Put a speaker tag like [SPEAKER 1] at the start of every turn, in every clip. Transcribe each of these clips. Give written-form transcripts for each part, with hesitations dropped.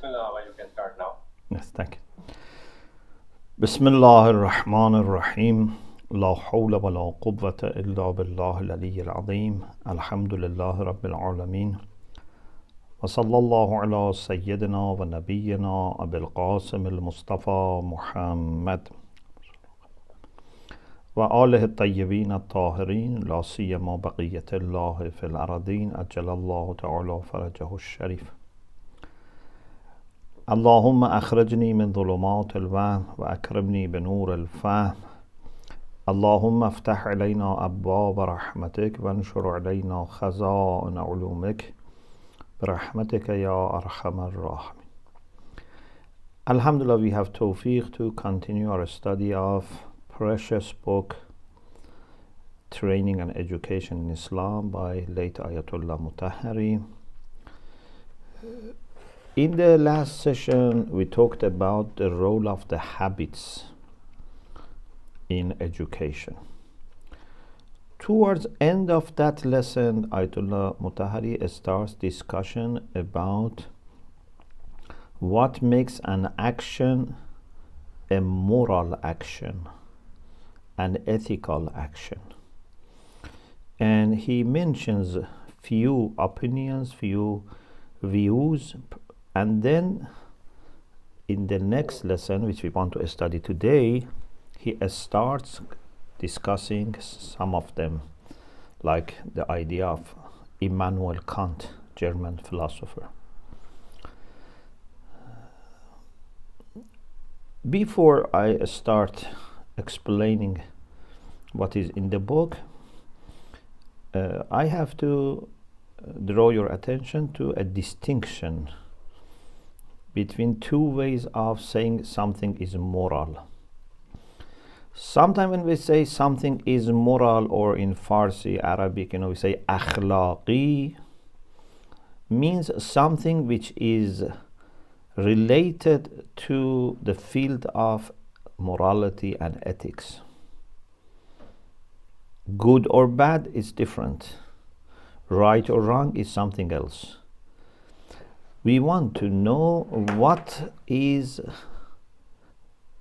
[SPEAKER 1] Bismillah, you can start now.
[SPEAKER 2] Yes, thank you. Bismillah ar-Rahman ar-Rahim. La hawla wa la quwwata illa billah al-ali al-azim. Alhamdulillah rabbil alameen. Wa sallallahu ala sayyidina wa nabiyyina Abil Qasim al-Mustafa Muhammad. Wa alihi at-tayyibin at-tahirin. La siyama baqiyatullahi fil aradin. Ajjalallahu ta'ala farajahu al-sharif. اللهم أخرجني من ظلمات الوهم وأكرمني بنور الفهم اللهم افتح علينا أبواب رحمتك وانشر علينا خزائن علومك برحمتك يا أرحم الراحمين. Alhamdulillah, we have tawfiq to continue our study of precious book Training and Education in Islam by late Ayatullah Mutahhari. In the last session, we talked about the role of the habits in education. Towards end of that lesson, Ayatullah Mutahhari starts discussion about what makes an action a moral action, an ethical action. And he mentions few opinions, few views. And then in the next lesson, which we want to study today, he starts discussing some of them, like the idea of Immanuel Kant, German philosopher. Before I start explaining what is in the book, I have to draw your attention to a distinction between two ways of saying something is moral. Sometimes when we say something is moral, or in Farsi, Arabic, we say akhlaqi, means something which is related to the field of morality and ethics. Good or bad is different. Right or wrong is something else. We want to know what is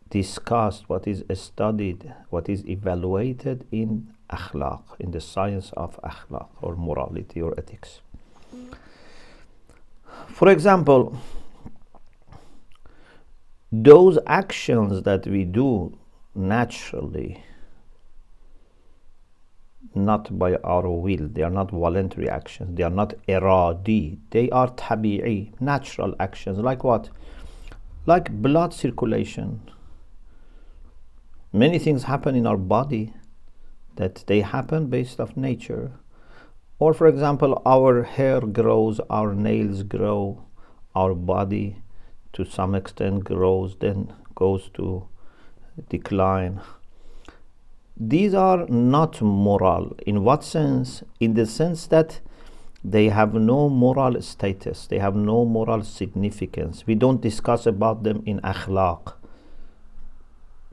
[SPEAKER 2] discussed, what is studied, what is evaluated in Akhlaq, in the science of Akhlaq, or morality or ethics. For example, those actions that we do naturally, not by our will, they are not voluntary actions, they are not iradi, they are tabi'i, natural actions. Like what? Like blood circulation. Many things happen in our body that they happen based off nature. Or for example, our hair grows, our nails grow, our body to some extent grows, then goes to decline. These are not moral. In what sense? In the sense that they have no moral status, they have no moral significance. We don't discuss about them in Akhlaq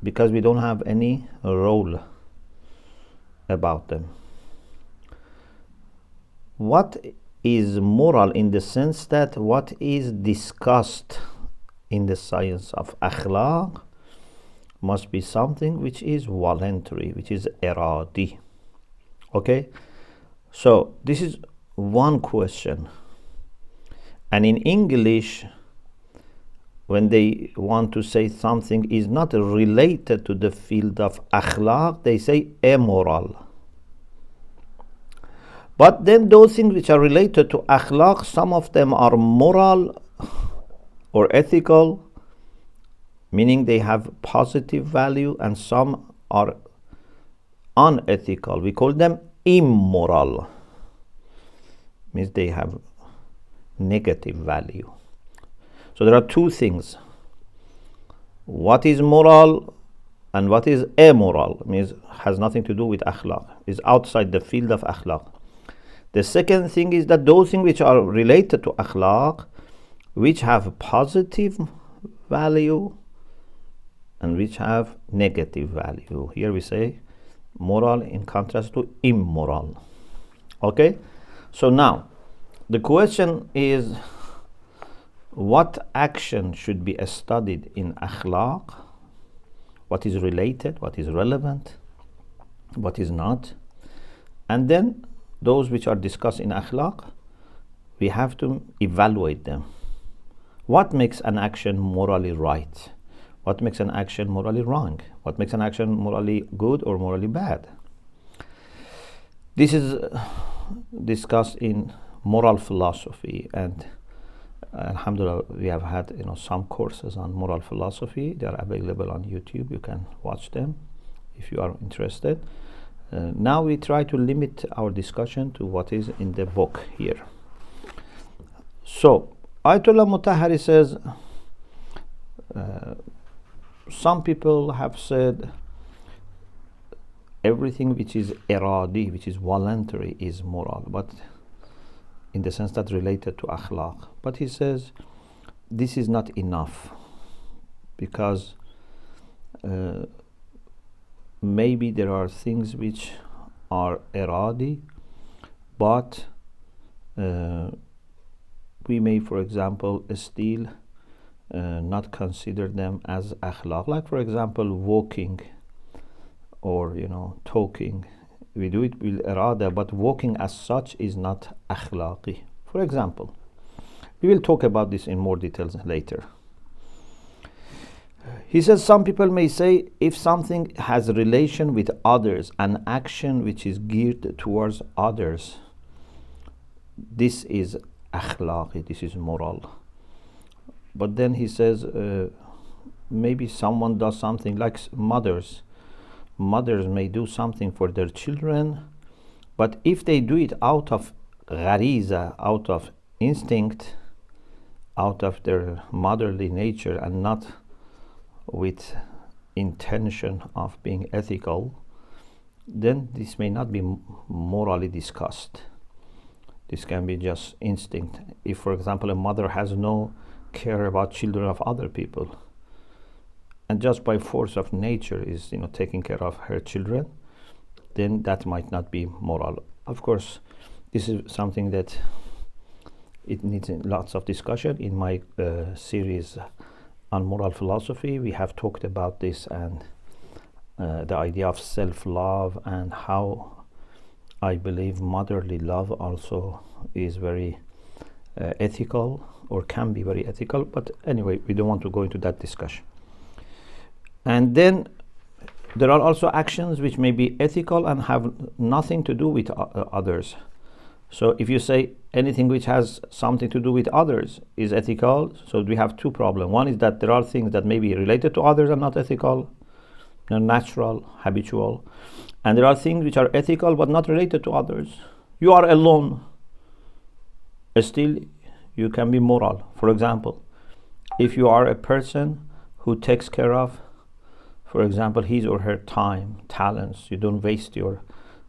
[SPEAKER 2] because we don't have any role about them. What is moral in the sense that what is discussed in the science of Akhlaq must be something which is voluntary, which is iradi. Okay? So this is one question. And in English, when they want to say something is not related to the field of Akhlaq, they say amoral. But then those things which are related to Akhlaq, some of them are moral or ethical, meaning they have positive value, and some are unethical. We call them immoral, means they have negative value. So there are two things. What is moral and what is amoral, means has nothing to do with Akhlaq, is outside the field of Akhlaq. The second thing is that those things which are related to Akhlaq, which have positive value and which have negative value. Here we say moral in contrast to immoral. Okay? So now, the question is, what action should be studied in akhlaq, what is related, what is relevant, what is not, and then those which are discussed in akhlaq, we have to evaluate them. What makes an action morally right? What makes an action morally wrong? What makes an action morally good or morally bad? This is discussed in moral philosophy, and alhamdulillah, we have had some courses on moral philosophy. They are available on YouTube. You can watch them if you are interested. Now we try to limit our discussion to what is in the book here. So Ayatullah Mutahhari says, some people have said everything which is iradi, which is voluntary, is moral, but in the sense that related to akhlaq. But he says this is not enough, because maybe there are things which are iradi, but we may, for example, still not consider them as akhlaq. Like, for example, walking or talking. We do it with irada, but walking as such is not akhlaqi. For example, we will talk about this in more details later. He says some people may say if something has relation with others, an action which is geared towards others, this is akhlaqi, this is moral. But then he says maybe someone does something like mothers may do something for their children, but if they do it out of ghariza, out of instinct, out of their motherly nature, and not with intention of being ethical, then this may not be morally discussed. This can be just instinct. If, for example, a mother has no care about children of other people, and just by force of nature is taking care of her children, then that might not be moral. Of course, this is something that it needs lots of discussion. In my series on moral philosophy, we have talked about this, and the idea of self-love, and how I believe motherly love also is very ethical, or can be very ethical. But anyway, we don't want to go into that discussion. And then there are also actions which may be ethical and have nothing to do with others. So if you say anything which has something to do with others is ethical, so we have two problems. One is that there are things that may be related to others and not ethical, natural, habitual. And there are things which are ethical but not related to others. You are alone, still you can be moral. For example, if you are a person who takes care of, for example, his or her time, talents, you don't waste your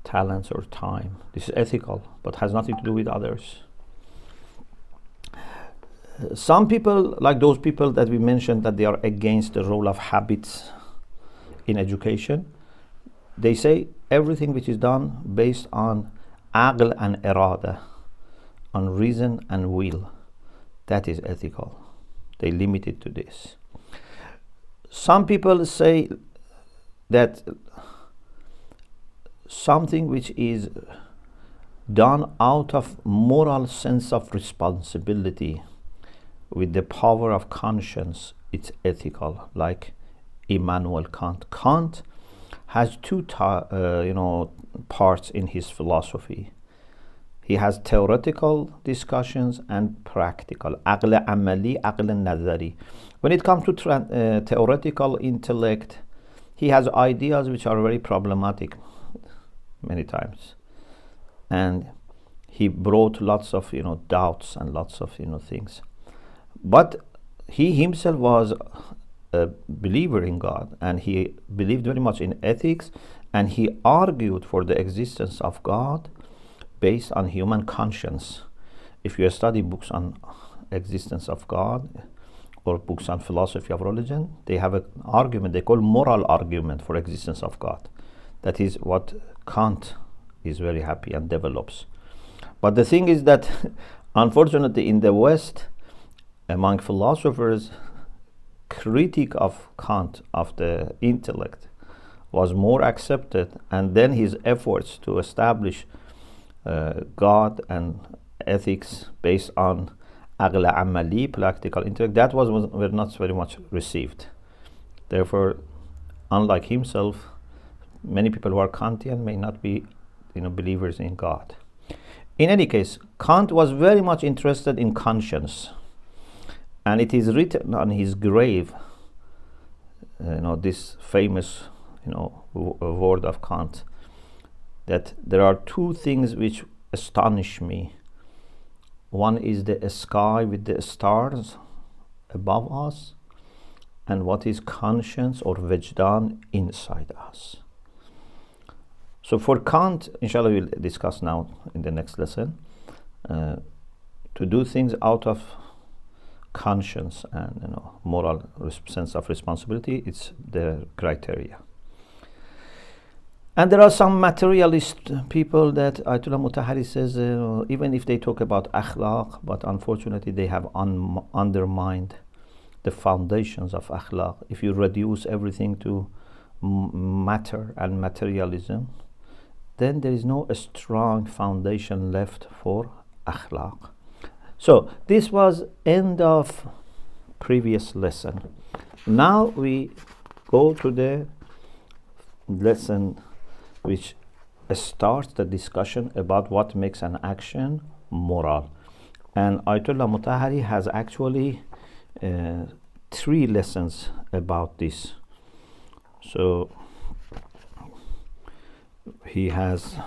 [SPEAKER 2] talents or time. This is ethical, but has nothing to do with others. Some people, like those people that we mentioned, that they are against the role of habits in education, they say everything which is done based on aql and irada, on reason and will, that is ethical. They limit it to this. Some people say that something which is done out of moral sense of responsibility with the power of conscience, it's ethical. Like Immanuel Kant. Kant has two parts in his philosophy. He has theoretical discussions and practical. Aql amali, aql nazari. When it comes to theoretical intellect, he has ideas which are very problematic many times. And he brought lots of doubts and lots of things. But he himself was a believer in God, and he believed very much in ethics, and he argued for the existence of God based on human conscience. If you study books on existence of God or books on philosophy of religion, they have an argument they call moral argument for existence of God. That is what Kant is very happy and develops. But the thing is that unfortunately in the West, among philosophers, critique of Kant, of the intellect, was more accepted, and then his efforts to establish God and ethics based on aql amali, practical intellect, that were not very much received. Therefore, unlike himself, many people who are Kantian may not be believers in God. In any case, Kant was very much interested in conscience, and it is written on his grave, this famous word of Kant, that there are two things which astonish me. One is the sky with the stars above us, and what is conscience or vajdan inside us. So for Kant, inshallah we'll discuss now in the next lesson, to do things out of conscience and moral sense of responsibility, it's the criteria. And there are some materialist people that Ayatullah Mutahhari says, even if they talk about akhlaq, but unfortunately they have undermined the foundations of akhlaq. If you reduce everything to matter and materialism, then there is no strong foundation left for akhlaq. So this was end of previous lesson. Now we go to the lesson which starts the discussion about what makes an action moral. And Ayatullah Mutahhari has actually 3 lessons about this. So he has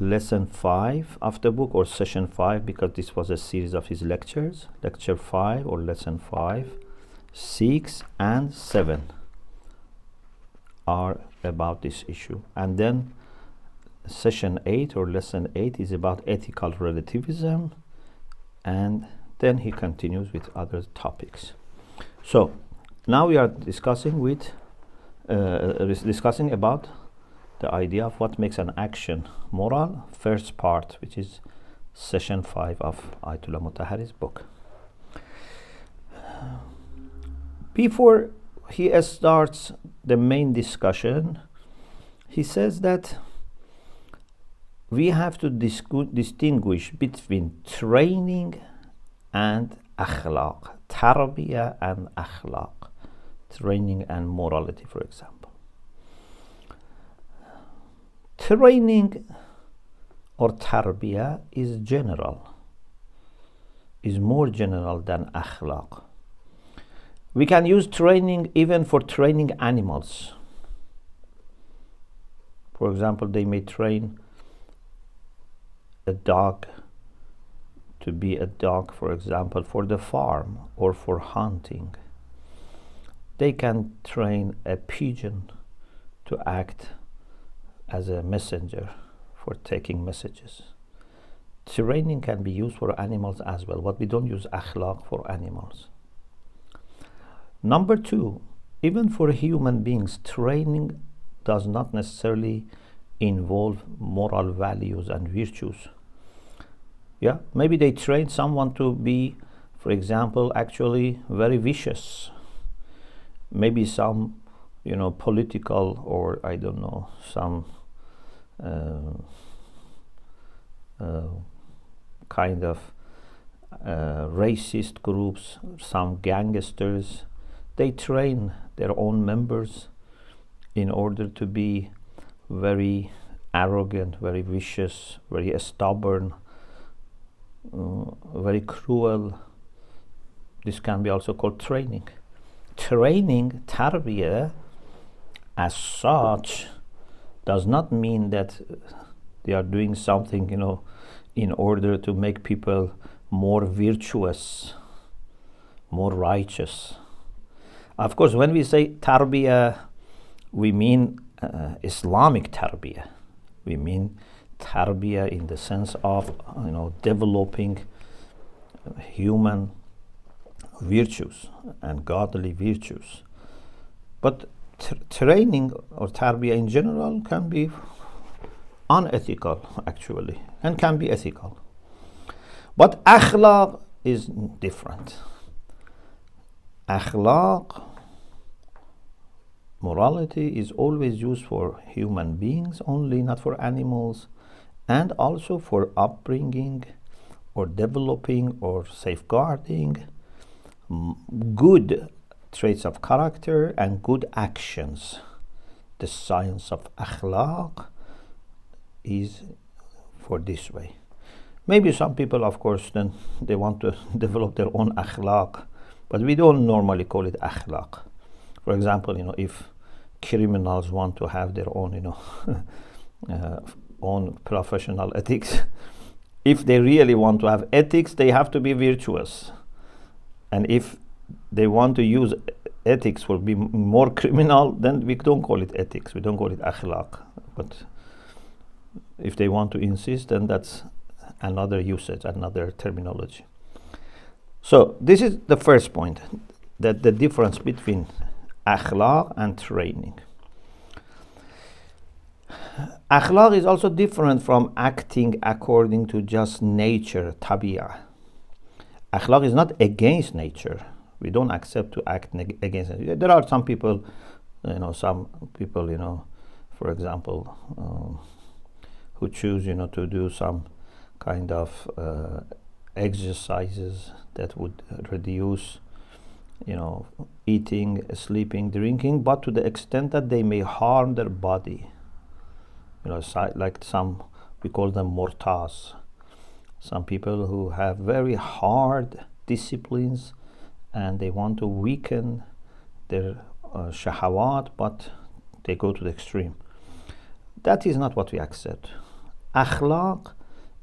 [SPEAKER 2] lesson 5 of the book, or session 5, because this was a series of his lectures. Lecture 5 or lesson 5, 6 and 7 are about this issue, and then session 8 or lesson 8 is about ethical relativism, and then he continues with other topics. So now we are discussing about the idea of what makes an action moral, first part, which is session 5 of Ayatullah Mutahhari's book. Before he starts the main discussion, he says that we have to distinguish between training and akhlaq, tarbiyat and akhlaq, training and morality, for example. Training or tarbiyat is general, is more general than akhlaq. We can use training even for training animals. For example, they may train a dog to be a dog, for example, for the farm or for hunting. They can train a pigeon to act as a messenger for taking messages. Training can be used for animals as well, but we don't use akhlaq for animals. Number 2, even for human beings, training does not necessarily involve moral values and virtues. Yeah, maybe they train someone to be, for example, actually very vicious. Maybe some, political, or I don't know, some kind of racist groups, some gangsters. They train their own members in order to be very arrogant, very vicious, very stubborn, very cruel. This can be also called training. Training, tarbiyah, as such, does not mean that they are doing something, in order to make people more virtuous, more righteous. Of course, when we say tarbiyah, we mean Islamic tarbiyah. We mean tarbiyah in the sense of, developing human virtues and godly virtues. But training or tarbiyah in general can be unethical actually, and can be ethical. But akhlaq is different. Akhlaq, morality, is always used for human beings only, not for animals, and also for upbringing or developing or safeguarding good traits of character and good actions. The science of akhlaq is for this way. Maybe some people, of course, then they want to develop their own akhlaq, but we don't normally call it akhlaq. For example, if criminals want to have their own, own professional ethics, if they really want to have ethics, they have to be virtuous. And if they want to use ethics for be more criminal, then we don't call it ethics, we don't call it akhlaq. But if they want to insist, then that's another usage, another terminology. So this is the first point, that the difference between akhlaq and training. Akhlaq is also different from acting according to just nature, Tarbiyat. Akhlaq is not against nature. We don't accept to act against it. There are some people, for example, who choose, to do some kind of exercises that would reduce, eating, sleeping, drinking, but to the extent that they may harm their body. Like some, we call them mortas. Some people who have very hard disciplines and they want to weaken their shahawat, but they go to the extreme. That is not what we accept. Akhlaq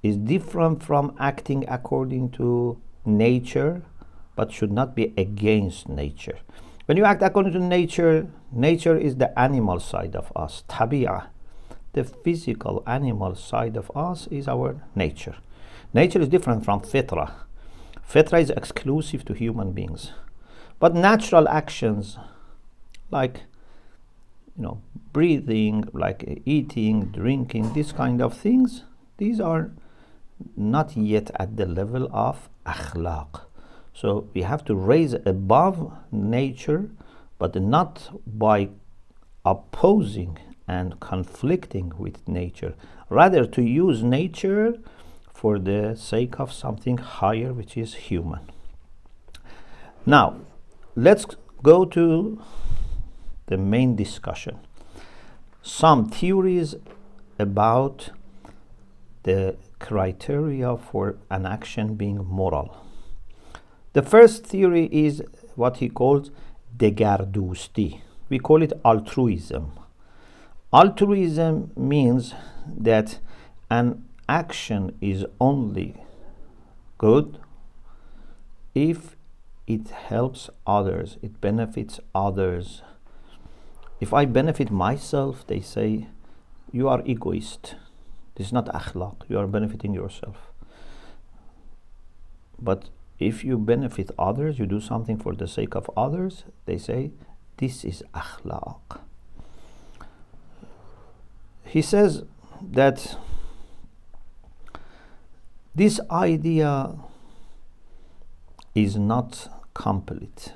[SPEAKER 2] is different from acting according to nature, but should not be against nature. When you act according to nature, nature is the animal side of us, Tarbiyat. The physical animal side of us is our nature. Nature is different from Petra. Petra is exclusive to human beings. But natural actions like breathing, like eating, drinking, these kind of things, these are not yet at the level of akhlaq. So we have to raise above nature, but not by opposing and conflicting with nature. Rather to use nature for the sake of something higher, which is human. Now, let's go to the main discussion. Some theories about the criteria for an action being moral. The first theory is what he calls degardusti. We call it altruism. Altruism means that an action is only good if it helps others, it benefits others. If I benefit myself, they say, you are egoist. This is not akhlaq, you are benefiting yourself. But if you benefit others, you do something for the sake of others, they say, this is akhlaq. He says that this idea is not complete.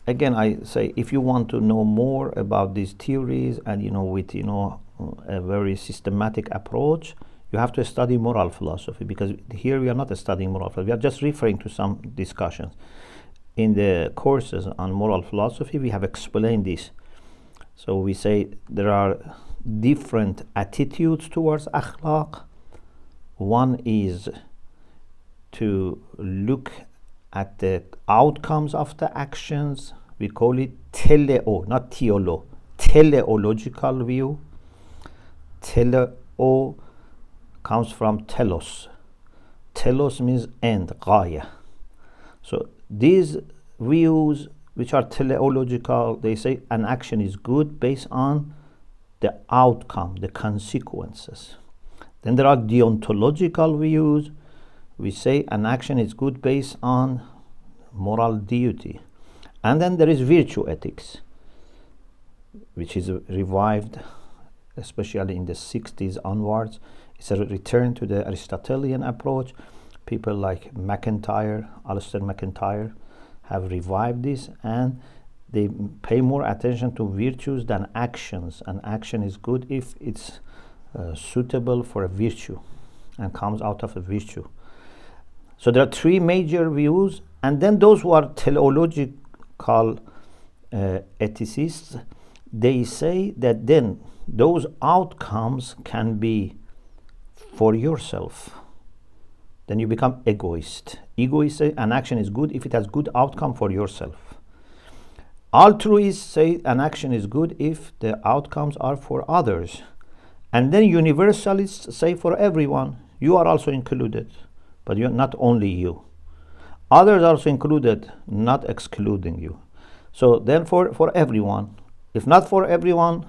[SPEAKER 2] Again, I say, if you want to know more about these theories and with a very systematic approach, you have to study moral philosophy, because here we are not studying moral philosophy, we are just referring to some discussions. In the courses on moral philosophy, we have explained this. So we say there are different attitudes towards akhlaq. One is to look at the outcomes of the actions. We call it teleo, not theolo, teleological view. Teleo comes from telos. Telos means end, ghaya. So these views, which are teleological, they say an action is good based on the outcome, the consequences. Then there are deontological views. We say an action is good based on moral duty. And then there is virtue ethics, which is revived especially in the 60s onwards. It's a return to the Aristotelian approach. People like Alistair McIntyre have revived this, and they pay more attention to virtues than actions, and action is good if it's suitable for a virtue and comes out of a virtue. So there are three major views, and then those who are teleological ethicists, they say that then those outcomes can be for yourself. Then you become egoist. Egoists say an action is good if it has good outcome for yourself. Altruists say an action is good if the outcomes are for others. And then universalists say for everyone. You are also included, but you're not only you. Others are also included, not excluding you. So then for everyone. If not for everyone,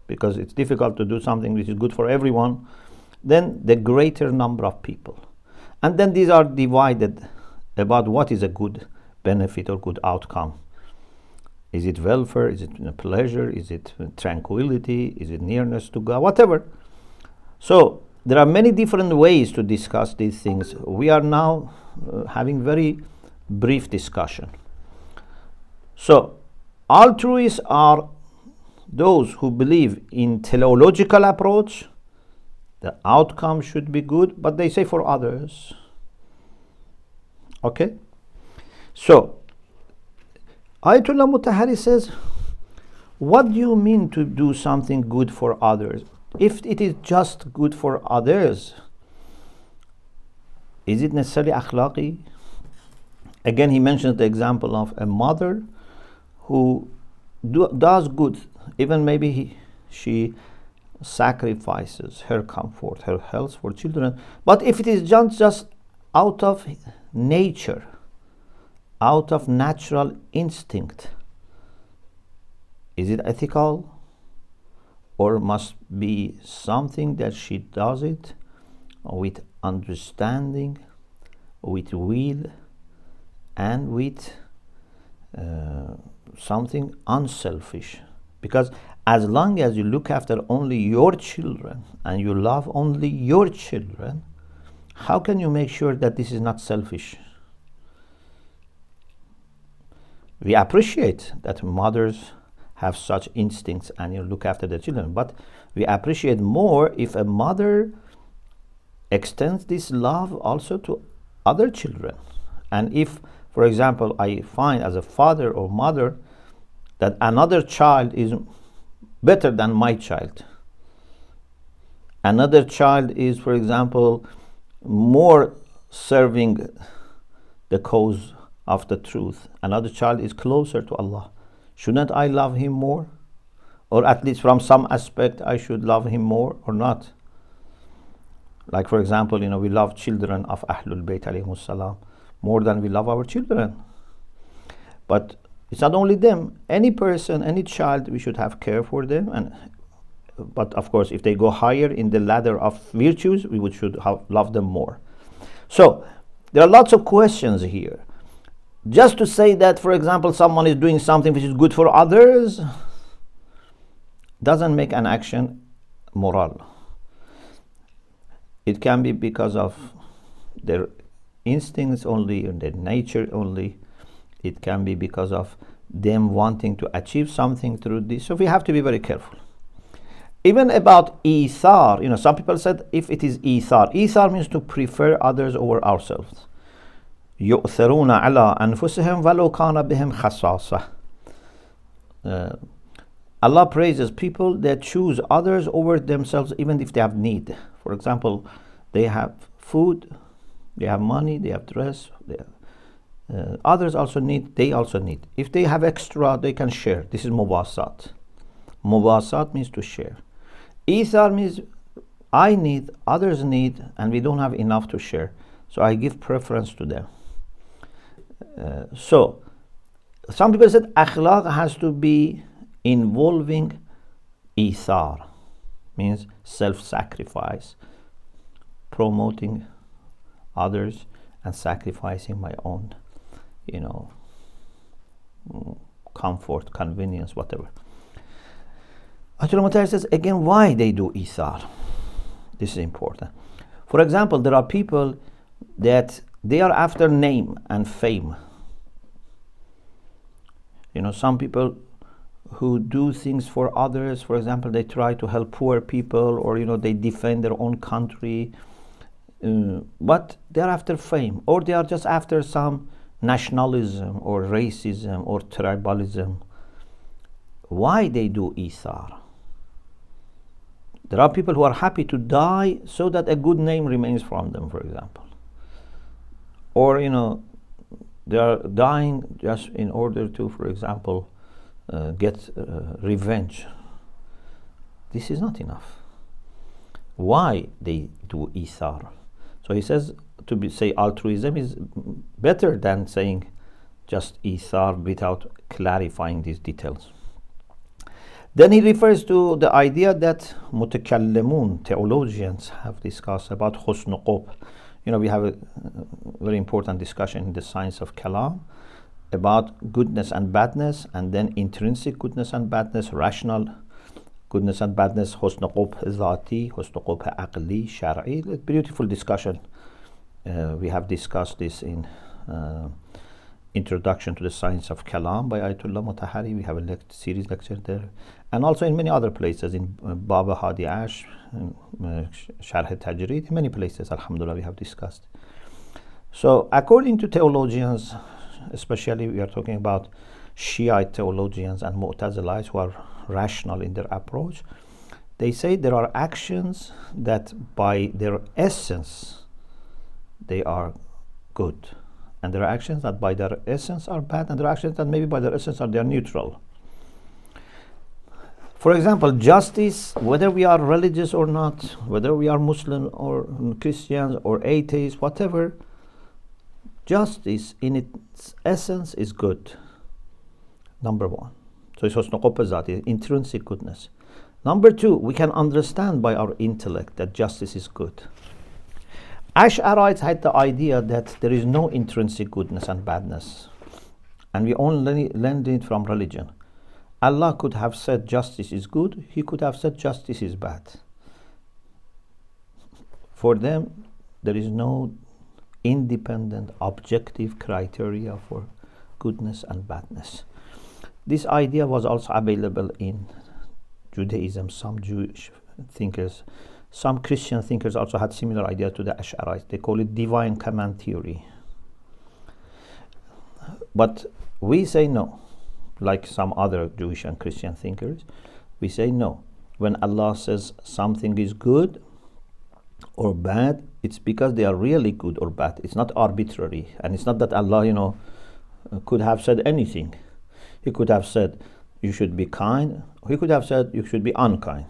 [SPEAKER 2] because it's difficult to do something which is good for everyone, then the greater number of people. And then these are divided about what is a good benefit or good outcome. Is it welfare? Is it pleasure? Is it tranquility? Is it nearness to God? Whatever. So there are many different ways to discuss these things. We are now having very brief discussion. So altruists are those who believe in teleological approach. The outcome should be good, but they say for others. Okay? So Ayatullah Mutahhari says, what do you mean to do something good for others? If it is just good for others, is it necessarily akhlaqi? Again, he mentions the example of a mother who does good, even maybe she sacrifices her comfort, her health for children. But if it is just out of nature, out of natural instinct, is it ethical? Or must be something that she does it with understanding, with will, and with something unselfish? Because as long as you look after only your children and you love only your children, how can you make sure that this is not selfish? We appreciate that mothers have such instincts and you look after their children, but we appreciate more if a mother extends this love also to other children. And if, for example, I find as a father or mother that another child is better than my child, another child is, for example, more serving the cause of the truth, another child is closer to Allah, shouldn't I love him more? Or at least from some aspect I should love him more or not? Like, for example, we love children of Ahlul Bayt alayhimus salam more than we love our children. But it's not only them. Any person, any child, we should have care for them. But of course, if they go higher in the ladder of virtues, we should love them more. So there are lots of questions here. Just to say that, for example, someone is doing something which is good for others doesn't make an action moral. It can be because of their instincts only and their nature only. It can be because of them wanting to achieve something through this. So we have to be very careful. Even about isar, some people said if it is isar. Isar means to prefer others over ourselves. يؤثرون على أنفسهم ولو كان بهم خصاصة. Allah praises people that choose others over themselves even if they have need. For example, they have food, they have money, they have dress, others also need, they also need. If they have extra, they can share. This is mubasat. Mubasat means to share. Ithar means I need, others need, and we don't have enough to share. So I give preference to them. So some people said akhlaq has to be involving ithar, means self-sacrifice, promoting others and sacrificing my own, comfort, convenience, whatever. Ayatullah Mutahhari says again why they do isar. This is important. For example, there are people that they are after name and fame. Some people who do things for others, for example, they try to help poor people, or they defend their own country, but they're after fame, or they are just after some nationalism or racism or tribalism. Why they do isar? There are people who are happy to die so that a good name remains from them, for example. Or, they are dying just in order to, for example, get revenge. This is not enough. Why they do isar? So he says say altruism is better than saying just isar without clarifying these details. Then he refers to the idea that mutakallimun, theologians, have discussed about husn qub. We have a very important discussion in the science of kalam about goodness and badness, and then intrinsic goodness and badness, rational goodness and badness, husn qub zati, husn qub aqli, shar'i. Beautiful discussion. We have discussed this in Introduction to the Science of Kalam by Ayatullah Mutahhari. We have a series lecture there, and also in many other places, in Baba Hadi Ash, Sharh Tajreed, in many places, alhamdulillah, we have discussed. So according to theologians, especially we are talking about Shiite theologians and Mu'tazilites who are rational in their approach, they say there are actions that by their essence they are good, and there are actions that by their essence are bad, and there are actions that maybe by their essence they are neutral. For example, justice, whether we are religious or not, whether we are Muslim or Christians or atheists, whatever, justice in its essence is good. Number one. So it's husn qub zati, intrinsic goodness. Number two, we can understand by our intellect that justice is good. Ash'arites had the idea that there is no intrinsic goodness and badness, and we only learned it from religion. Allah could have said justice is good, He could have said justice is bad. For them, there is no independent, objective criteria for goodness and badness. This idea was also available in Judaism. Some Jewish thinkers, some Christian thinkers also had similar idea to the Ash'arites. They call it divine command theory. But we say no. Like some other Jewish and Christian thinkers, we say no. When Allah says something is good or bad, it's because they are really good or bad. It's not arbitrary, and it's not that Allah, could have said anything. He could have said you should be kind. He could have said you should be unkind.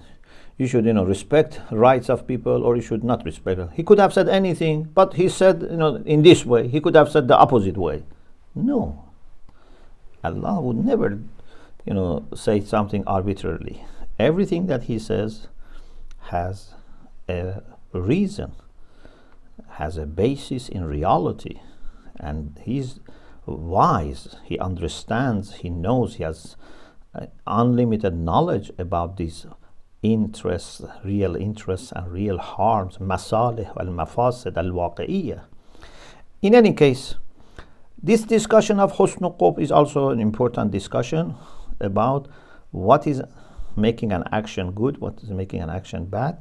[SPEAKER 2] You should, respect rights of people, or you should not respect them. He could have said anything, but He said, in this way. He could have said the opposite way. No. Allah would never, say something arbitrarily. Everything that He says has a reason, has a basis in reality, and He's wise. He understands, He knows, He has unlimited knowledge about these interests, real interests and real harms, masalih wal mafasid al waqi'iyah. In any case, this discussion of husn qub is also an important discussion about what is making an action good, what is making an action bad.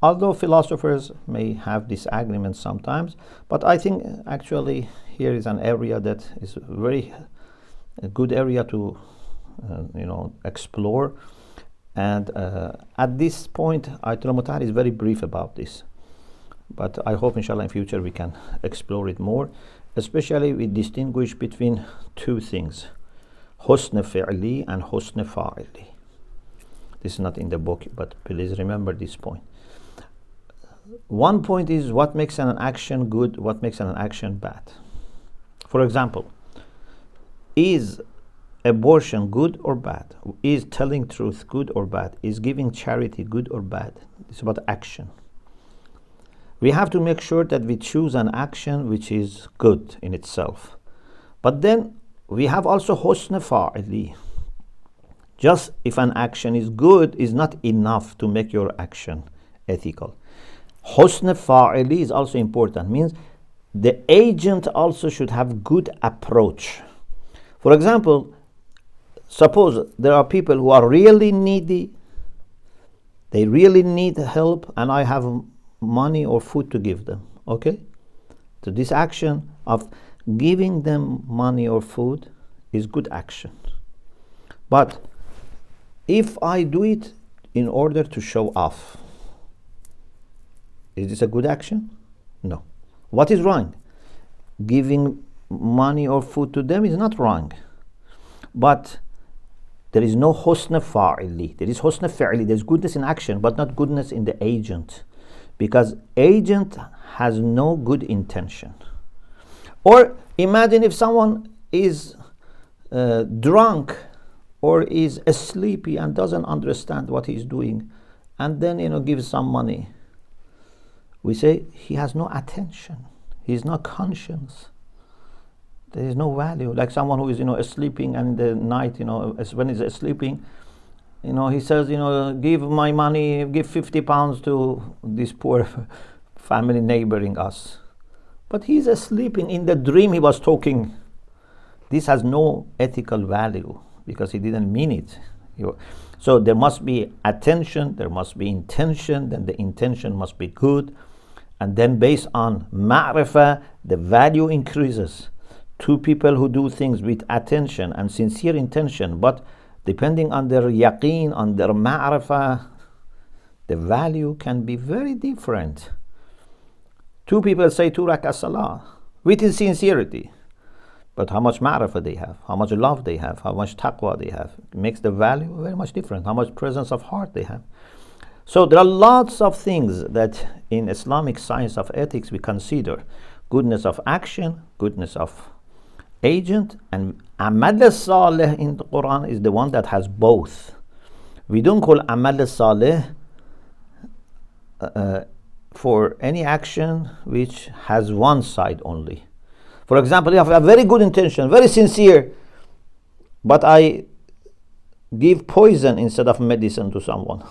[SPEAKER 2] Although philosophers may have disagreements sometimes, but I think actually here is an area that is a good area to explore. And at this point, Ayatullah Mutahhari is very brief about this, but I hope inshallah in future we can explore it more. Especially we distinguish between two things, husn fi'li and husn fa'ili. This is not in the book, but please remember this point. One point is what makes an action good, what makes an action bad. For example, is abortion good or bad? Is telling truth good or bad? Is giving charity good or bad? It's about action. We have to make sure that we choose an action which is good in itself. But then we have also husn fa'ili. Just if an action is good is not enough to make your action ethical. Husn fa'ili is also important, means the agent also should have good approach. For example, suppose there are people who are really needy, they really need help, and I have money or food to give them, okay? So this action of giving them money or food is good action. But if I do it in order to show off, is this a good action? No. What is wrong? Giving money or food to them is not wrong. But there is no husn fa'ili. There is husn fa'ili. There's goodness in action, but not goodness in the agent. Because agent has no good intention. Or imagine if someone is drunk or is sleepy and doesn't understand what he's doing, and then gives some money. We say he has no attention. He's not conscious. There is no value. Like someone who is sleeping, and in the night, when he's sleeping, he says, give my money, give 50 pounds to this poor family neighboring us. But he's sleeping. In the dream he was talking. This has no ethical value because he didn't mean it. So there must be attention, there must be intention, then the intention must be good. And then based on ma'rifah, the value increases. Two people who do things with attention and sincere intention, but depending on their yaqeen, on their ma'rifah, the value can be very different. Two people say 2 rak'ah salah with sincerity, but how much ma'rifah they have, how much love they have, how much taqwa they have, makes the value very much different, how much presence of heart they have. So there are lots of things that in Islamic science of ethics we consider. Goodness of action, goodness of agent, and amal salih in the Quran is the one that has both. We don't call amal salih for any action which has one side only. For example, you have a very good intention, very sincere, but I give poison instead of medicine to someone.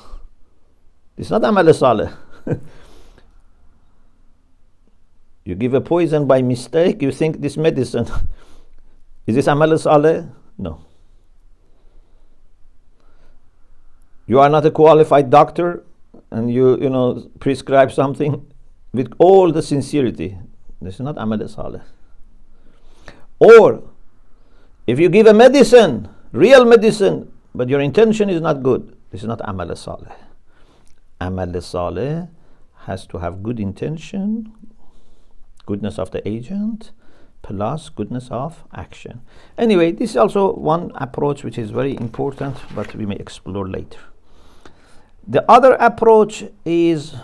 [SPEAKER 2] It's not amal salih. You give a poison by mistake, you think this medicine. Is this amal salih? No. You are not a qualified doctor and you prescribe something with all the sincerity. This is not amal salih. Or if you give a medicine, real medicine, but your intention is not good, this is not amal salih. Amal salih has to have good intention, goodness of the agent, plus goodness of action. Anyway, this is also one approach which is very important, but we may explore later. The other approach is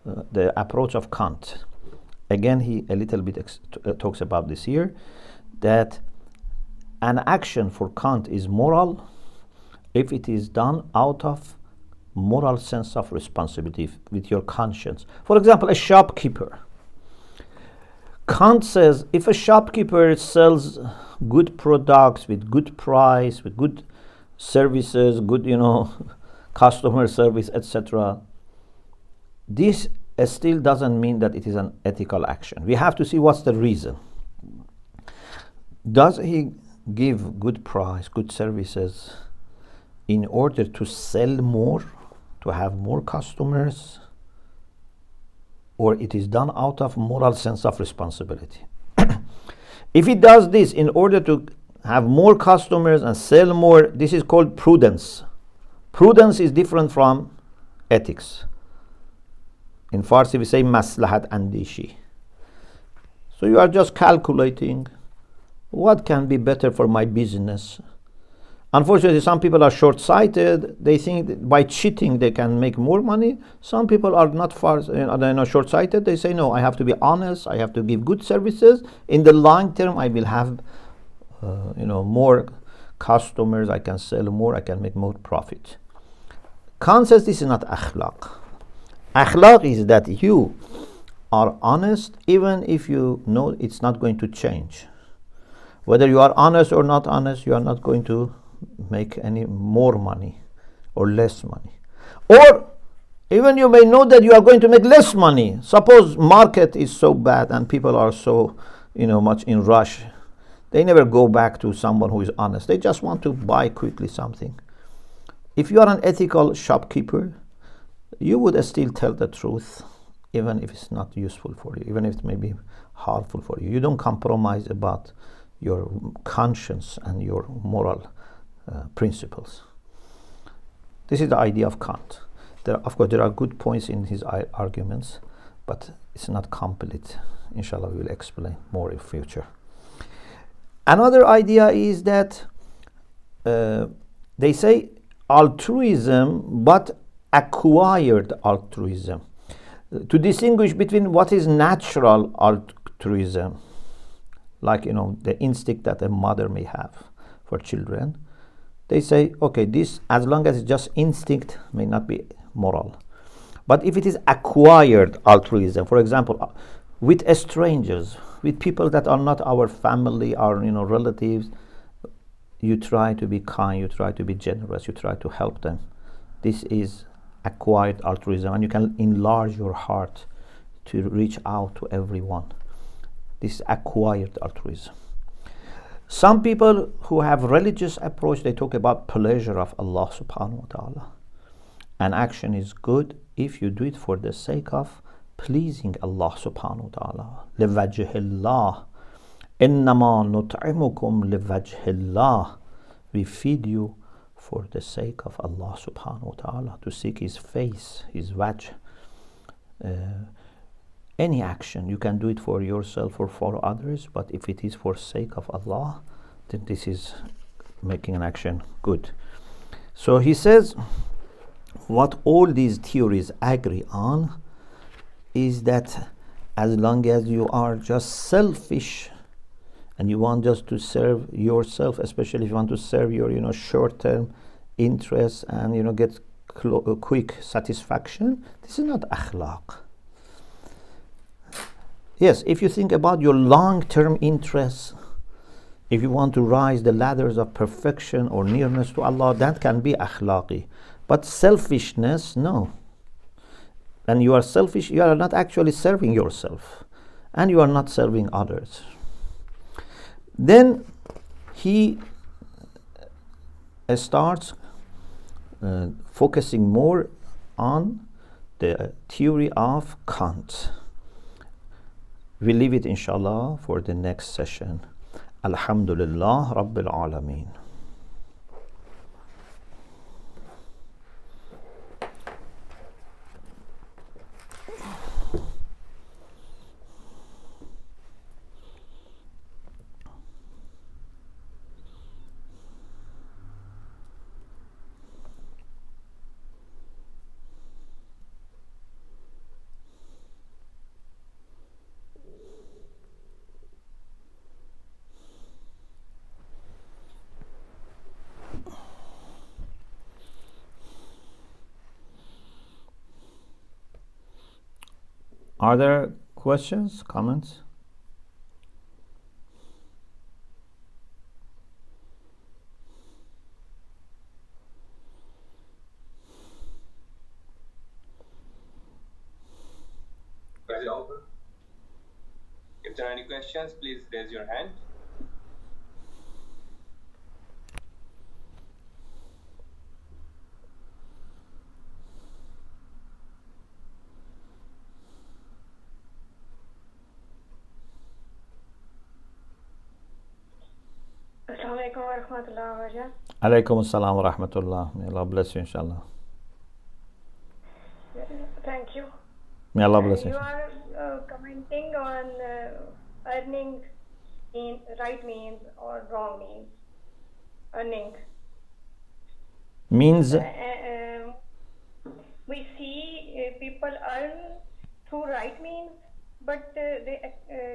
[SPEAKER 2] the approach of Kant. Again, he a little bit talks about this here, that an action for Kant is moral if it is done out of moral sense of responsibility with your conscience. For example, a shopkeeper. Kant says if a shopkeeper sells good products with good price, with good services, good customer service, etc., this still doesn't mean that it is an ethical action. We have to see what's the reason. Does he give good price, good services in order to sell more, to have more customers, or it is done out of moral sense of responsibility? If he does this in order to have more customers and sell more, this is called prudence. Prudence is different from ethics. In Farsi we say maslahat andishi. So you are just calculating what can be better for my business. Unfortunately, some people are short-sighted. They think that by cheating they can make more money. Some people are not short-sighted. They say, no, I have to be honest. I have to give good services. In the long term, I will have more customers. I can sell more. I can make more profit. Kant says this is not akhlaq. Akhlaq is that you are honest even if you know it's not going to change. Whether you are honest or not honest, you are not going to make any more money or less money. Or even you may know that you are going to make less money. Suppose market is so bad and people are so much in rush. They never go back to someone who is honest. They just want to buy quickly something. If you are an ethical shopkeeper, you would still tell the truth, even if it's not useful for you, even if it may be harmful for you. You don't compromise about your conscience and your moral principles. This is the idea of Kant. Of course, there are good points in his arguments, but it's not complete. Inshallah, we will explain more in future. Another idea is that they say altruism, but acquired altruism. To distinguish between what is natural altruism, like the instinct that a mother may have for children, they say, okay, this, as long as it's just instinct, may not be moral. But if it is acquired altruism, for example, with strangers, with people that are not our family, our relatives, you try to be kind, you try to be generous, you try to help them. This is acquired altruism, and you can enlarge your heart to reach out to everyone. This is acquired altruism. Some people who have religious approach, they talk about pleasure of Allah subhanahu wa ta'ala. An action is good if you do it for the sake of pleasing Allah subhanahu wa ta'ala. لِوَجْهِ اللَّهِ إِنَّمَا نُطْعِمُكُمْ لِوَجْهِ اللَّهِ. We feed you for the sake of Allah subhanahu wa ta'ala, to seek His face, His wajh. Any action, you can do it for yourself or for others, but if it is for sake of Allah, then this is making an action good. So he says, what all these theories agree on is that as long as you are just selfish and you want just to serve yourself, especially if you want to serve your short-term interests and get quick satisfaction, this is not akhlaq. Yes, if you think about your long-term interests, if you want to rise the ladders of perfection or nearness to Allah, that can be akhlaqi. But selfishness, no. And you are selfish, you are not actually serving yourself, and you are not serving others. Then he starts focusing more on the theory of Kant. We leave it inshallah for the next session. Alhamdulillah Rabbil Alameen. Are there questions, comments?
[SPEAKER 1] If there are any questions, please raise your hand.
[SPEAKER 2] Alaykum as-salam wa rahmatullah. May Allah bless you, inshallah.
[SPEAKER 3] Thank you.
[SPEAKER 2] May Allah bless you.
[SPEAKER 3] You are commenting on earning in right means or wrong means. Earning.
[SPEAKER 2] Means?
[SPEAKER 3] We see people earn through right means, but they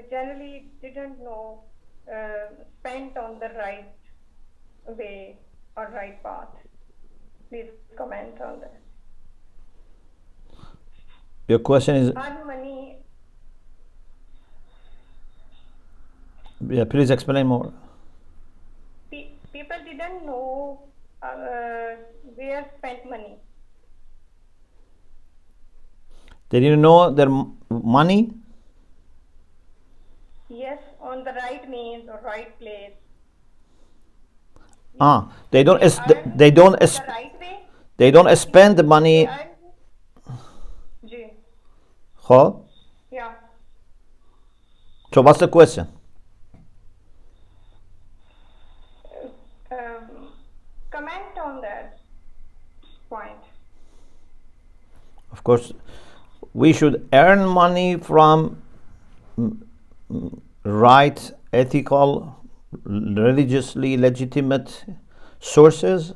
[SPEAKER 3] generally didn't know spent on the right way or right path. Please comment on that.
[SPEAKER 2] Your question is?
[SPEAKER 3] Earn money.
[SPEAKER 2] Yeah, please explain more.
[SPEAKER 3] People didn't know their spent money.
[SPEAKER 2] They didn't know their money?
[SPEAKER 3] Yes, on the right means or right place.
[SPEAKER 2] They don't
[SPEAKER 3] They earn the right way.
[SPEAKER 2] they don't spend the money.
[SPEAKER 3] They earn. Ji.
[SPEAKER 2] Huh?
[SPEAKER 3] Yeah.
[SPEAKER 2] So what's the question?
[SPEAKER 3] Comment on that point.
[SPEAKER 2] Of course, we should earn money from right, ethical, religiously legitimate sources,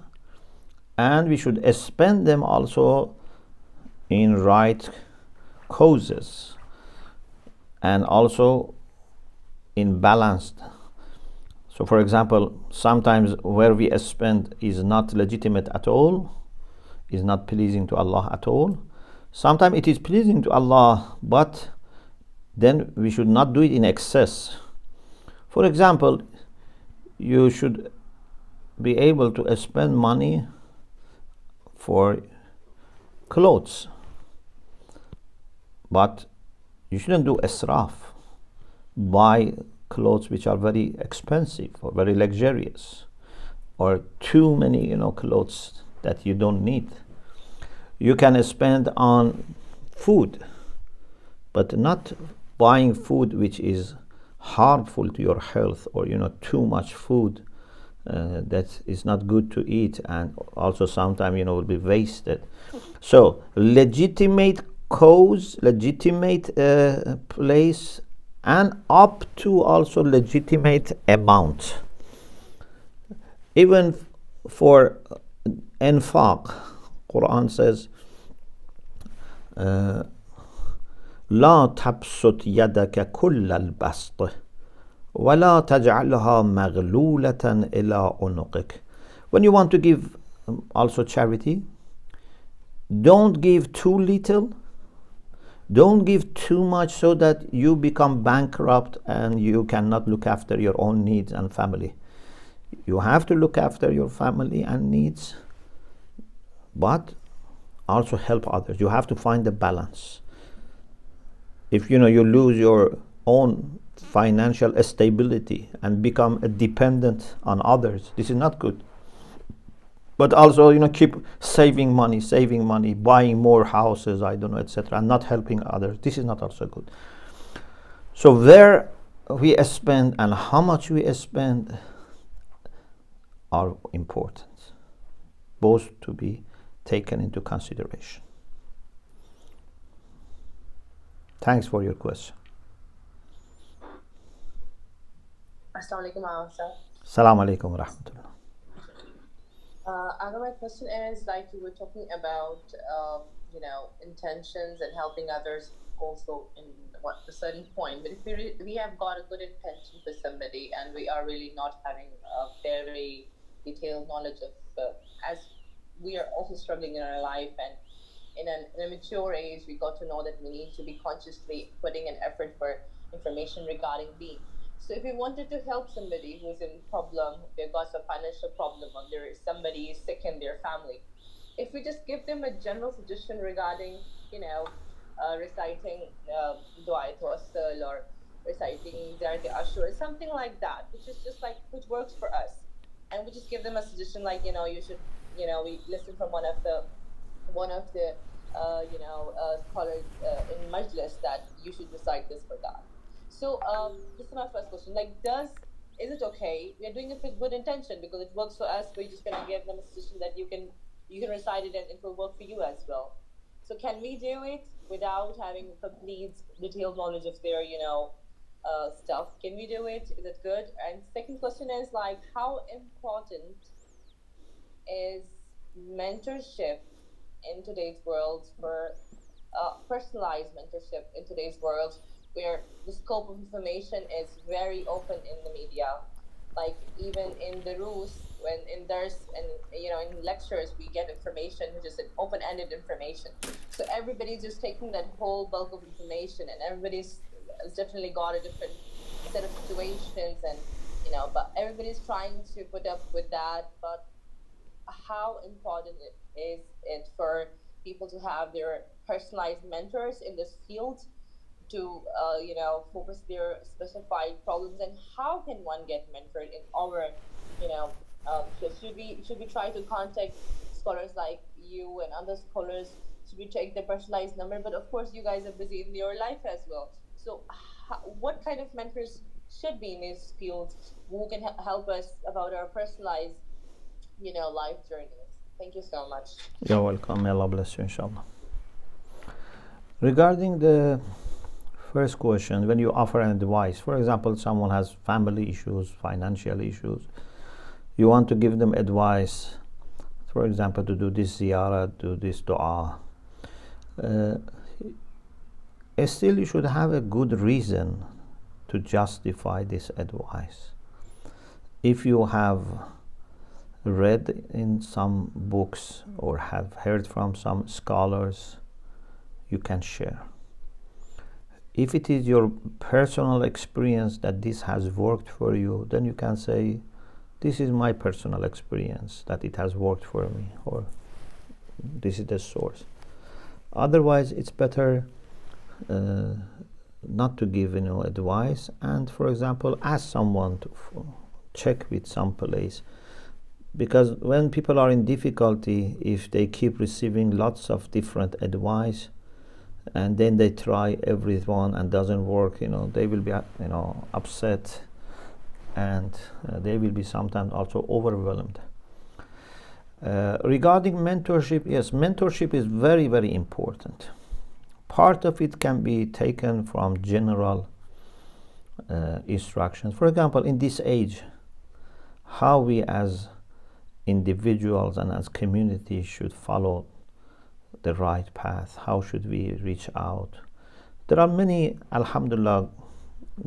[SPEAKER 2] and we should spend them also in right causes and also in balanced. So for example, sometimes where we spend is not legitimate at all, is not pleasing to Allah at all. Sometimes it is pleasing to Allah, but then we should not do it in excess. For example, you should be able to spend money for clothes, but you shouldn't do israf, buy clothes which are very expensive or very luxurious, or too many clothes that you don't need. You can spend on food, but not buying food which is harmful to your health, or too much food that is not good to eat, and also sometimes will be wasted. So legitimate cause, legitimate place, and up to also legitimate amount. Even for infaq, Quran says لا تبسط يدك كل البسط ولا تجعلها مغلولة إلى عنقك. When you want to give also charity, don't give too little, don't give too much so that you become bankrupt and you cannot look after your own needs and family. You have to look after your family and needs, but also help others. You have to find the balance. If you lose your own financial stability and become dependent on others, this is not good. But also keep saving money, buying more houses, etc., and not helping others. This is not also good. So where we spend and how much we spend are important, both to be taken into consideration. Thanks for your question.
[SPEAKER 4] Assalamu alaikum.
[SPEAKER 2] Assalamu alaikum wa rahmatullah.
[SPEAKER 4] My question is, like you were talking about, intentions and helping others also in a certain point. But if we have got a good intention for somebody and we are really not having a very detailed knowledge of, as we are also struggling in our life, and in a mature age, we got to know that we need to be consciously putting an effort for information regarding being. So if we wanted to help somebody who's in problem, they've got some financial problem, or there is somebody sick in their family, if we just give them a general suggestion regarding, reciting Dua Tawassal or reciting Ziyarat Ashur, something like that, which works for us, and we just give them a suggestion like, you should, we listen from one of the scholars in Majlis that you should recite this for God. So this is my first question. Is it okay? We are doing it with good intention because it works for us. We're just gonna give them a suggestion that you can recite it and it will work for you as well. So can we do it without having complete detailed knowledge of their stuff? Can we do it? Is it good? And second question is how important is mentorship in today's world, for personalized mentorship in today's world, where the scope of information is very open in the media? Even in the rules, when in dars and in lectures, we get information which is an open-ended information. So everybody's just taking that whole bulk of information, and everybody's definitely got a different set of situations, and but everybody's trying to put up with that. But how important is it for people to have their personalized mentors in this field to focus their specified problems, and how can one get mentored in our should we try to contact scholars like you and other scholars? Should we check the personalized number? But of course you guys are busy in your life as well, so what kind of mentors should be in this field who can help us about our personalized life journeys? Thank you so much.
[SPEAKER 2] You're welcome. May Allah bless you, inshallah. Regarding the first question, when you offer an advice, for example, someone has family issues, financial issues, you want to give them advice, for example, to do this ziyarah, do this dua, still you should have a good reason to justify this advice. If you have read in some books or have heard from some scholars, you can share. If it is your personal experience that this has worked for you, then you can say, this is my personal experience that it has worked for me, or this is the source. Otherwise, it's better not to give advice, and for example, ask someone to check with some place. Because when people are in difficulty, if they keep receiving lots of different advice, and then they try everyone and doesn't work, they will be upset, and they will be sometimes also overwhelmed. Regarding mentorship, yes, mentorship is very, very important. Part of it can be taken from general instructions. For example, in this age, how we as individuals and as community should follow the right path, how should we reach out. There are many, alhamdulillah,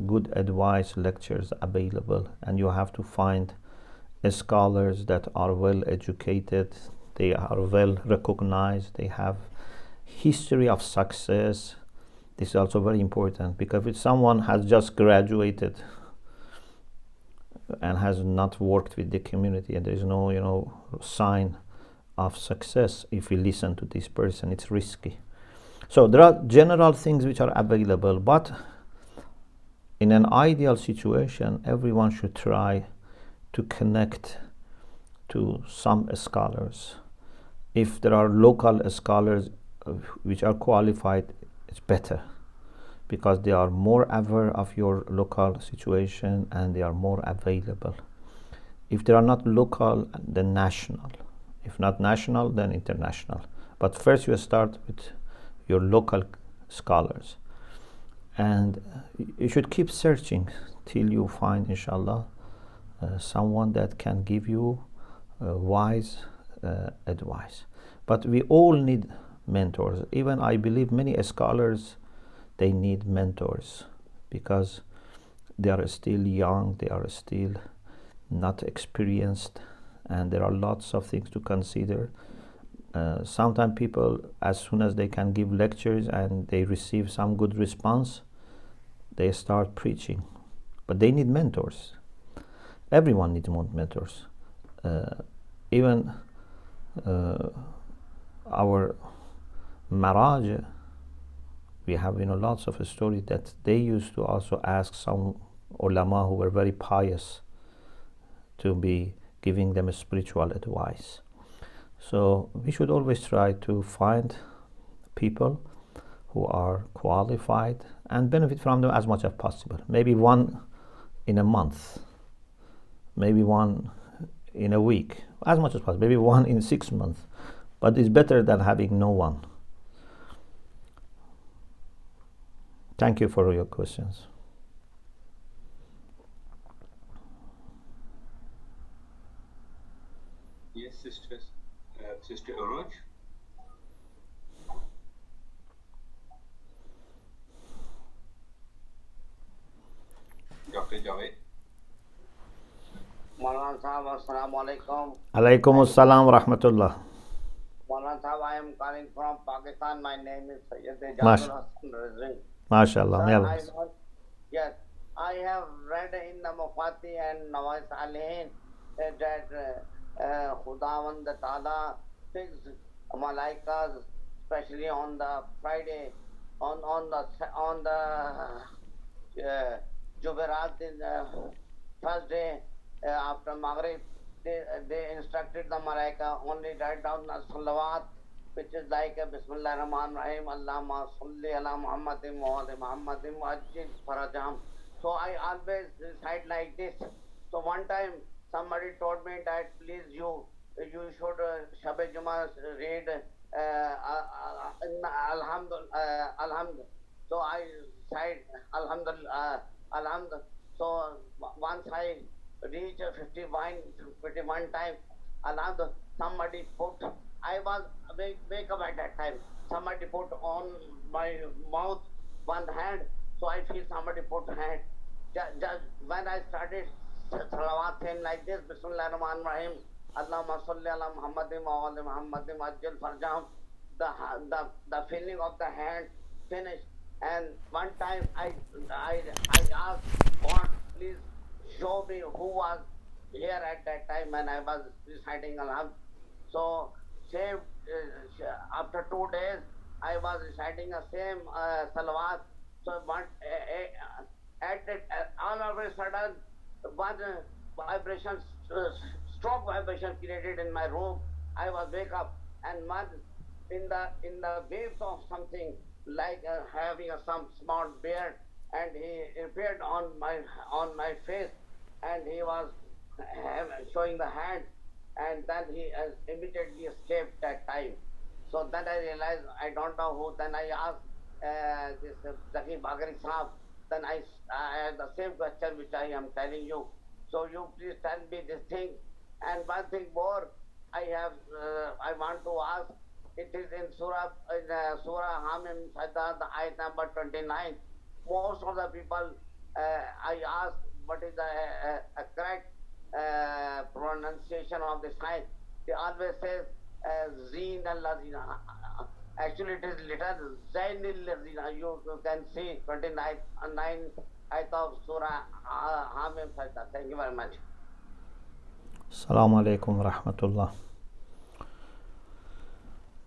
[SPEAKER 2] good advice lectures available, and you have to find scholars that are well educated, they are well recognized, they have history of success. This is also very important, because if someone has just graduated and has not worked with the community, and there is no sign of success, if we listen to this person, it's risky. So there are general things which are available, but in an ideal situation, everyone should try to connect to some scholars. If there are local scholars which are qualified, it's better, because they are more aware of your local situation and they are more available. If they are not local, then national. If not national, then international. But first you start with your local scholars, and you should keep searching till you find, inshallah, someone that can give you wise advice. But we all need mentors. Even I believe many scholars, they need mentors, because they are still young, they are still not experienced, and there are lots of things to consider. Sometimes people, as soon as they can give lectures and they receive some good response, they start preaching. But they need mentors. Everyone needs mentors. Even our maraj, we have lots of stories that they used to also ask some ulama who were very pious to be giving them a spiritual advice. So we should always try to find people who are qualified and benefit from them as much as possible. Maybe one in a month, maybe one in a week, as much as possible, maybe one in 6 months. But it's better than having no one. Thank you for your questions.
[SPEAKER 1] Yes, sisters. Sister Uroj. Dr. Javed.
[SPEAKER 5] Maulana Sahab, Assalamu alaikum.
[SPEAKER 2] Alaikum assalam wa rahmatullah.
[SPEAKER 5] Maulana Sahab, I am calling from Pakistan. My name is Sayyid
[SPEAKER 2] Mash-
[SPEAKER 5] Jabir Hassan Rizvi.
[SPEAKER 2] MashaAllah. May Allah.
[SPEAKER 5] Yes, I have read in the Mufati and Nawaz Salihin that Khudawand Ta'ala fixed malaikas, especially on the Friday, on the Jumerat in Thursday after Maghrib, they instructed the malaika only write down the salawat, which is like a Bismillah Rahman Rahim, Allahumma salli ala Muhammadin wa ali Muhammadin wa ajil farajam. So I always recite like this. So one time somebody told me that please you should Shabbat Jummah read Alhamdulillah. So I said Alhamdulillah, Alhamdulillah. So once I reached 51 times, Alhamdulillah, somebody put, I was wake up at that time. Somebody put on my mouth one hand, so I feel somebody put hand. Just when I started salawat saying like this, Bismillah Rahman Rahim, Allahumma salli ala Muhammadin wa ali Muhammadin wa ajil farjam, the feeling of the hand finished. And one time I asked God, please show me who was here at that time when I was reciting Alhamdulillah. So same after 2 days I was reciting the same salawat. So one, all of a sudden one vibration, strong vibration created in my room. I was wake up and one in the waves of something like having some small beard, and he appeared on my face, and he was showing the hand, and then he immediately escaped that time. So then I realized I don't know who. Then I asked this Zaki Bhagari Sahab. Then I had the same question which I am telling you. So you please tell me this thing. And one thing more, I want to ask. It is in Surah Hamim Sajda, the ayat number 29. Most of the people, I ask what is the correct pronunciation of this ayat. They always say Zeen al-Lazina. Actually, it is little Zain al-Lazina. You can see 29 ayat of Surah Hamim Sajda. Thank you very much.
[SPEAKER 2] Assalamu alaikum wa rahmatullah.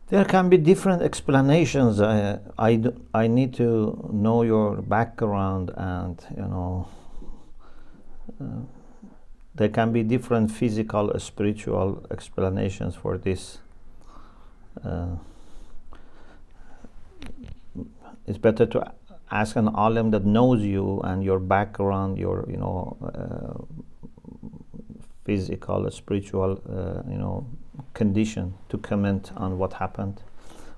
[SPEAKER 2] There can be different explanations. I need to know your background, and there can be different physical, spiritual explanations for this. It's better to ask an alim that knows you and your background, your physical, spiritual, condition, to comment on what happened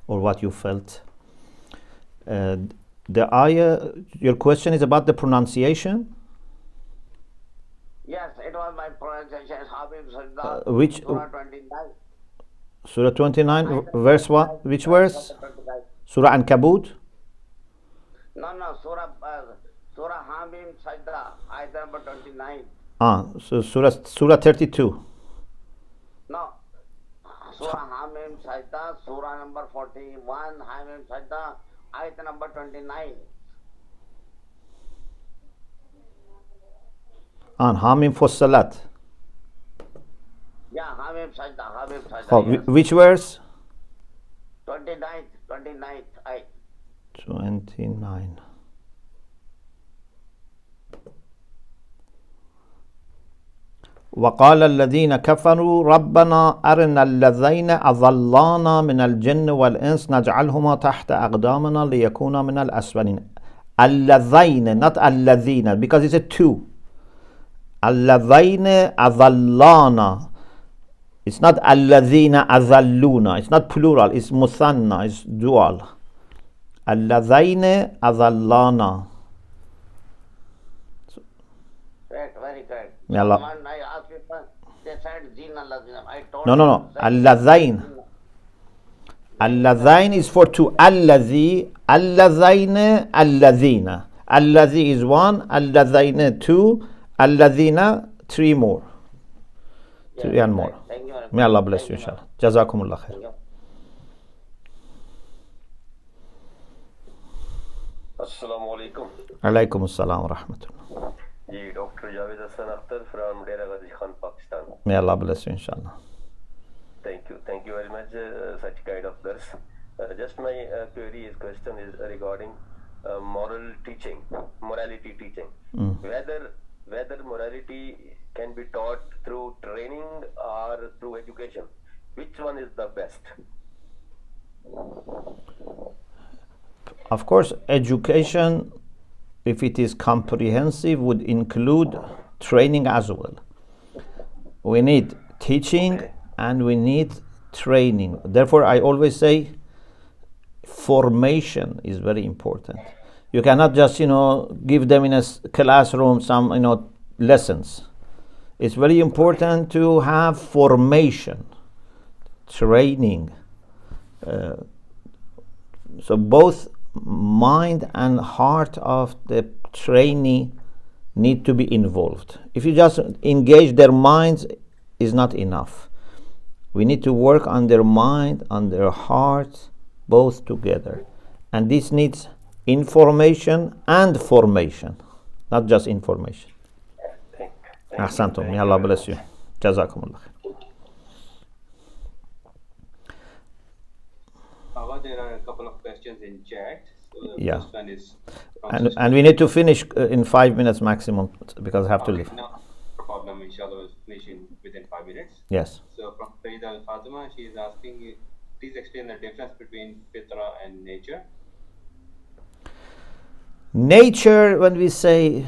[SPEAKER 2] or what you felt. The ayah, your question is about the pronunciation?
[SPEAKER 5] Yes, it was my pronunciation.
[SPEAKER 2] Which?
[SPEAKER 5] Surah 29.
[SPEAKER 2] Surah 29, verse what? Which verse? Surah Ankabut?
[SPEAKER 5] No, Surah Hamim Sajda, ayat number 29.
[SPEAKER 2] So Surah 32.
[SPEAKER 5] No, Surah Hamim Sajda, Surah number 41, Hamim Sajda, ayat number 29.
[SPEAKER 2] Hamim Fussalat.
[SPEAKER 5] Yeah, Hamim Sajda,
[SPEAKER 2] yes. Which verse?
[SPEAKER 5] 29th ayat.
[SPEAKER 2] 29. وقال الذين كفروا ربنا أرنا الذين أضلانا من الجن والإنس نجعلهما تحت أقدامنا ليكونا من الأسفلين. الذين, not الذين, because it's a two. الذين أضلانا. It's not الذين أضلونا. It's not plural. It's مثنى. It's dual. الذين أضلانا.
[SPEAKER 5] Very correct.
[SPEAKER 2] May Allah.
[SPEAKER 5] I asked people, they said Zeen al-Lazina. I told
[SPEAKER 2] No. Al-Lazain. Al-Lazain is for two. Al-Lazi. Al-Lazain. Al-Lazina. Al-Lazi is one. Al-Lazain two. Al-Lazina three more. Three and more.
[SPEAKER 5] Thank you very much.
[SPEAKER 2] May Allah bless you, inshallah. Jazakumullah khair.
[SPEAKER 6] Assalamu alaikum.
[SPEAKER 2] Alaikum assalam wa rahmatullah.
[SPEAKER 6] Ji Dr. Javed Hassan Akhtar from Dera Ghazi Khan, Pakistan.
[SPEAKER 2] May Allah bless you, inshallah.
[SPEAKER 6] Thank you very much. Such kind of dars. Just my question is regarding moral teaching, morality teaching. Whether morality can be taught through training or through education. Which one is the best?
[SPEAKER 2] Of course, education, if it is comprehensive, would include training as well. We need teaching and we need training. Therefore, I always say formation is very important. You cannot just, give them in a classroom some, lessons. It's very important to have formation, training. So both mind and heart of the trainee need to be involved. If you just engage their minds, is not enough. We need to work on their mind, on their heart, both together. And this needs information and formation, not just information. Ahsantum. May Allah bless you. Jazakumullah.
[SPEAKER 1] There are a couple of questions in chat. So the
[SPEAKER 2] Yeah.
[SPEAKER 1] first one is
[SPEAKER 2] And we need to finish in 5 minutes maximum because I have to leave.
[SPEAKER 1] No problem. Inshallah, we'll finish within 5 minutes.
[SPEAKER 2] Yes.
[SPEAKER 1] So from Farida Al Fatima, she is asking you, please explain the difference between fitra and nature.
[SPEAKER 2] Nature, when we say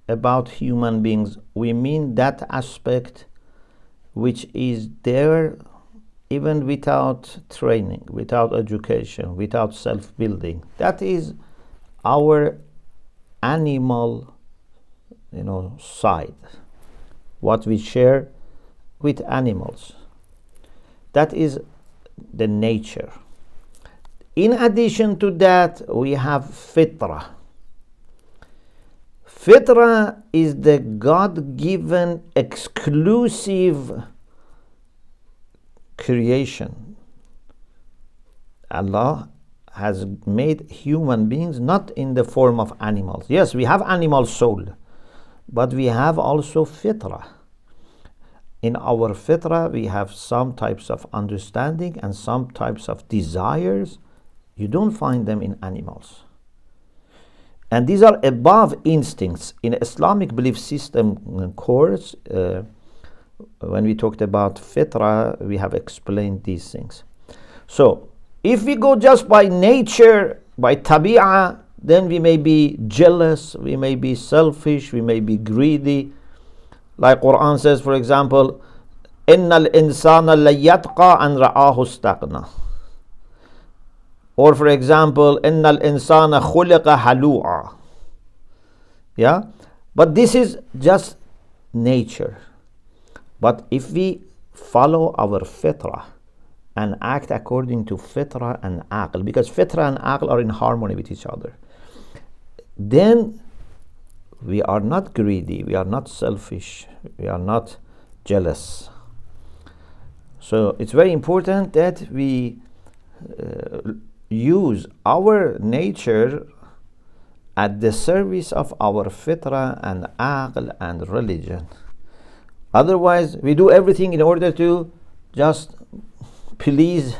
[SPEAKER 2] about human beings, we mean that aspect which is there even without training, without education, without self-building. That is our animal, side, what we share with animals. That is the nature. In addition to that, we have fitra. Fitra is the God-given exclusive creation. Allah has made human beings not in the form of animals. Yes, we have animal soul, but we have also fitra. In our fitra, we have some types of understanding and some types of desires. You don't find them in animals. And these are above instincts. In Islamic belief system course, when we talked about fitra, we have explained these things. So, if we go just by nature, by tabi'ah, then we may be jealous, we may be selfish, we may be greedy. Like Quran says, for example, إِنَّ الْإِنسَانَ لَيَتْقَى أَنْ رَآهُ اسْتَغْنَى. Or for example, إِنَّ الْإِنسَانَ خُلِقَ هَلُوعًا. Yeah? But this is just nature. But if we follow our fitrah and act according to fitrah and aql, because fitrah and aql are in harmony with each other, then we are not greedy, we are not selfish, we are not jealous. So it's very important that we use our nature at the service of our fitrah and aql and religion. Otherwise, we do everything in order to just please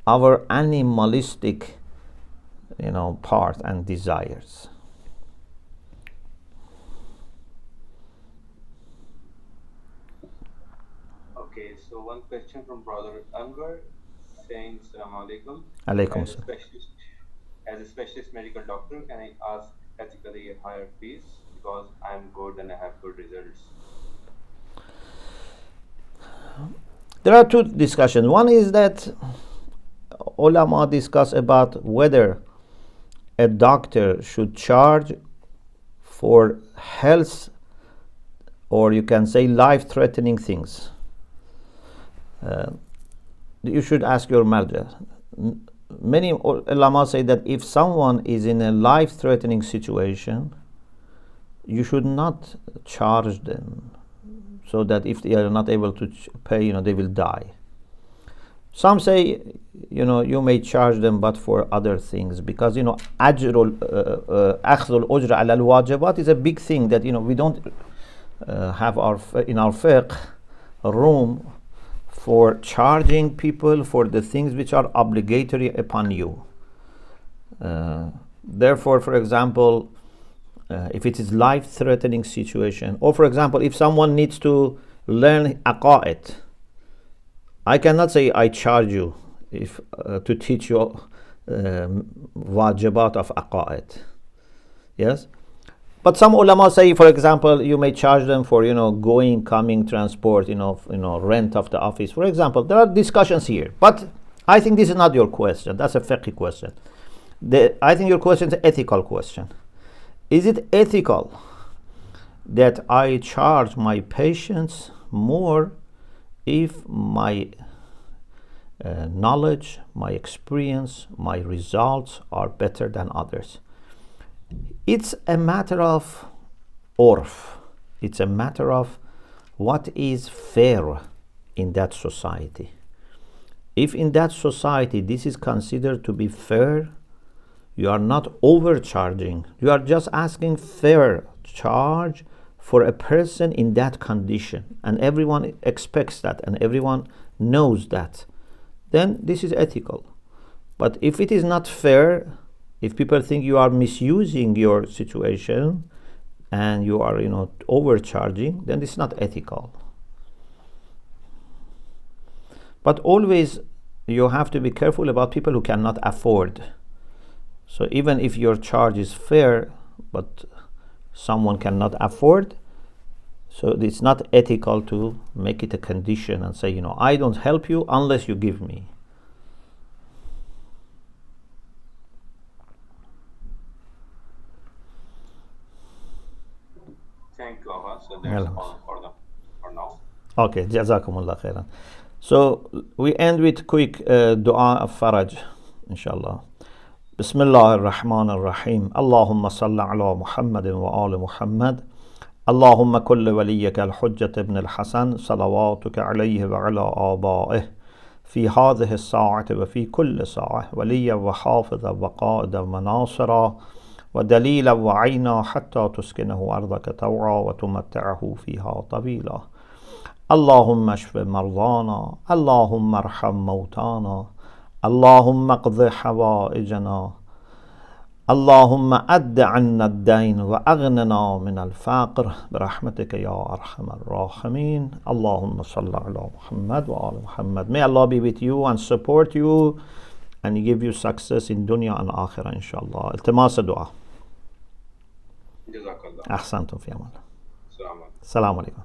[SPEAKER 2] our animalistic, part and desires.
[SPEAKER 1] Okay, so one question from Brother Anwar saying, Assalamu alaikum.
[SPEAKER 2] Alaikum
[SPEAKER 1] As a
[SPEAKER 2] salam.
[SPEAKER 1] as a specialist medical doctor, can I ask ethically a higher fees because I'm good and I have good results?
[SPEAKER 2] There are two discussions. One is that ulama discuss about whether a doctor should charge for health, or you can say life-threatening things. You should ask your marja. Many ulama say that if someone is in a life-threatening situation, you should not charge them, so that if they are not able to pay, they will die. Some say, you may charge them, but for other things, because أخذ الأجر على الواجبات is a big thing that we don't have in our fiqh room for charging people for the things which are obligatory upon you. Therefore, for example, if it is life-threatening situation, or for example, if someone needs to learn aqa'id, I cannot say I charge you to teach you wajibat of aqa'id. Yes? But some ulama say, for example, you may charge them for, going, coming, transport, rent of the office. For example, there are discussions here. But I think this is not your question. That's a fiqh question. I think your question is an ethical question. Is it ethical that I charge my patients more if my knowledge, my experience, my results are better than others? It's a matter of urf. It's a matter of what is fair in that society. If in that society this is considered to be fair, you are not overcharging. You are just asking fair charge for a person in that condition, and everyone expects that, and everyone knows that. Then this is ethical. But if it is not fair, if people think you are misusing your situation and you are, overcharging, then it's not ethical. But always you have to be careful about people who cannot afford. So even if your charge is fair, but someone cannot afford, so it's not ethical to make it a condition and say, I don't help you unless you give me.
[SPEAKER 1] Thank you, Abba. So that's all for now.
[SPEAKER 2] Okay, jazakumullah khairan. So we end with quick dua of faraj, inshallah. بسم الله الرحمن الرحيم اللهم صل على محمد وآل محمد اللهم كل وليك الحجة ابن الحسن صلواتك عليه وعلى آبائه في هذه الساعة وفي كل ساعة وليا وحافظا وقائدا وناصرا ودليلا وعينا حتى تسكنه أرضك طوعا وتمتعه فيها طويلا اللهم اشف مرضانا اللهم ارحم موتانا اللهم اقض حوائجنا اللهم أد عنا الدين وأغننا من الفقر برحمتك يا أرحم الراحمين اللهم صل على محمد وآل محمد. May Allah be with you and support you and give you success in dunya and akhirah inshallah. التماس دعاء.
[SPEAKER 1] Jazakallah.
[SPEAKER 2] أحسنتم في أمان.
[SPEAKER 1] Assalamu alaikum.
[SPEAKER 2] السلام عليكم.